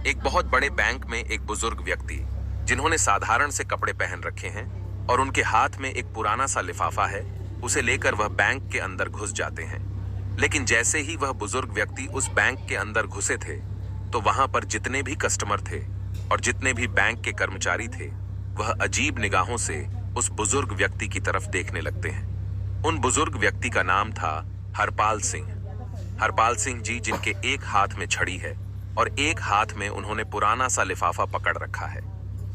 एक बहुत बड़े बैंक में एक बुजुर्ग व्यक्ति जिन्होंने साधारण से कपड़े पहन रखे हैं और उनके हाथ में एक पुराना सा लिफाफा है, उसे लेकर वह बैंक के अंदर घुस जाते हैं। लेकिन जैसे ही वह बुजुर्ग व्यक्ति उस बैंक के अंदर घुसे थे, तो वहां पर जितने भी कस्टमर थे और जितने भी बैंक के कर्मचारी थे, वह अजीब निगाहों से उस बुजुर्ग व्यक्ति की तरफ देखने लगते हैं। उन बुजुर्ग व्यक्ति का नाम था हरपाल सिंह। हरपाल सिंह जी, जिनके एक हाथ में छड़ी है और एक हाथ में उन्होंने पुराना सा लिफाफा पकड़ रखा है।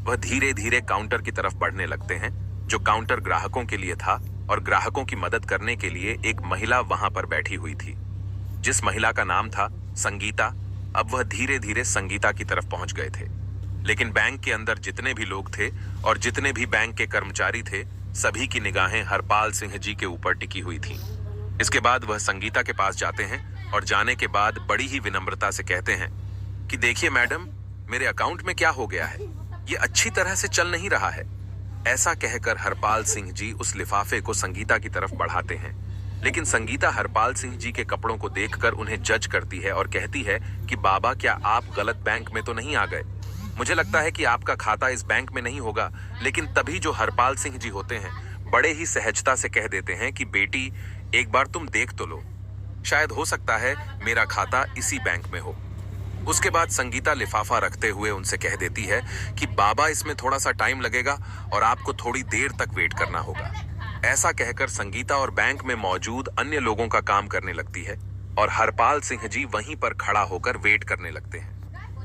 वह धीरे धीरे काउंटर की तरफ बढ़ने लगते हैं, जो काउंटर ग्राहकों के लिए था, और ग्राहकों की मदद करने के लिए एक महिला वहां पर बैठी हुई थी, जिस महिला का नाम था संगीता। अब वह धीरे धीरे संगीता की तरफ पहुंच गए थे। लेकिन बैंक के अंदर जितने भी लोग थे और जितने भी बैंक के कर्मचारी थे, सभी की निगाहें हरपाल सिंह जी के ऊपर टिकी हुई थी। इसके बाद वह संगीता के पास जाते हैं और जाने के बाद बड़ी ही विनम्रता से कहते हैं कि देखिए मैडम, मेरे अकाउंट में क्या हो गया है, ये अच्छी तरह से चल नहीं रहा है। ऐसा कहकर हरपाल सिंह जी उस लिफाफे को संगीता की तरफ बढ़ाते हैं। लेकिन संगीता हरपाल सिंह जी के कपड़ों को देखकर उन्हें जज करती है और कहती है कि बाबा, क्या आप गलत बैंक में तो नहीं आ गए? मुझे लगता है कि आपका खाता इस बैंक में नहीं होगा। लेकिन तभी जो हरपाल सिंह जी होते हैं, बड़े ही सहजता से कह देते हैं कि बेटी, एक बार तुम देख तो लो, शायद हो सकता है मेरा खाता इसी बैंक में हो। उसके बाद संगीता लिफाफा रखते हुए उनसे कह देती है कि बाबा, इसमें थोड़ा सा टाइम लगेगा और आपको थोड़ी देर तक वेट करना होगा। ऐसा कहकर संगीता और बैंक में मौजूद अन्य लोगों का काम करने लगती है और हरपाल सिंह जी वहीं पर खड़ा होकर वेट करने लगते हैं।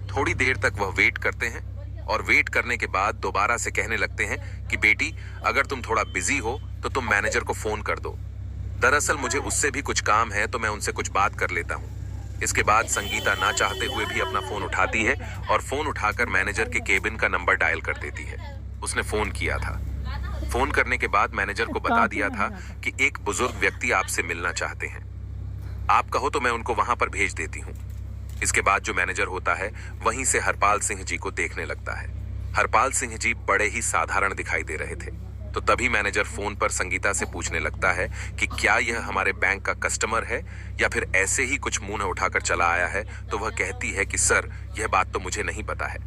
थोड़ी देर तक वह वेट करते हैं और वेट करने के बाद दोबारा से कहने लगते हैं कि बेटी, अगर तुम थोड़ा बिजी हो तो तुम मैनेजर को फोन कर दो। दरअसल मुझे उससे भी कुछ काम है, तो मैं उनसे कुछ बात कर लेता हूँ। इसके बाद संगीता ना चाहते हुए भी अपना फोन उठाती है और फोन उठाकर मैनेजर के केबिन का नंबर डायल कर देती है। उसने फोन किया था। फोन करने के बाद मैनेजर को बता दिया था कि एक बुजुर्ग व्यक्ति आपसे मिलना चाहते हैं। आप कहो तो मैं उनको वहां पर भेज देती हूँ। इसके बाद जो मैनेजर होता है, वहीं से हरपाल सिंह जी को देखने लगता है। हरपाल सिंह जी बड़े ही साधारण दिखाई दे रहे थे। तो तभी मैनेजर फोन पर संगीता से पूछने लगता है कि क्या यह हमारे बैंक का कस्टमर है या फिर ऐसे ही कुछ मुंह उठाकर चला आया है। तो वह कहती है कि सर, यह बात तो मुझे नहीं पता है,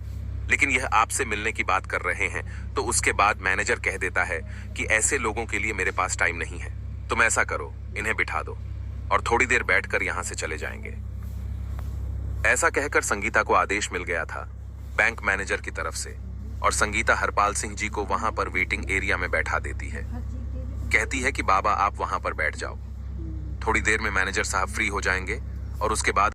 लेकिन यह आपसे मिलने की बात कर रहे हैं। तो उसके बाद मैनेजर कह देता है कि ऐसे लोगों के लिए मेरे पास टाइम नहीं है, तुम ऐसा करो, इन्हें बिठा दो और थोड़ी देर बैठकर यहां से चले जाएंगे। ऐसा कहकर संगीता को आदेश मिल गया था बैंक मैनेजर की तरफ से, और संगीता हरपाल सिंह जी को वहां पर वेटिंग एरिया में बैठा देती है। कहती है कि बाबा, आप वहां पर बैठ जाओ, थोड़ी देर में मैनेजर साहब फ्री हो जाएंगे और उसके बाद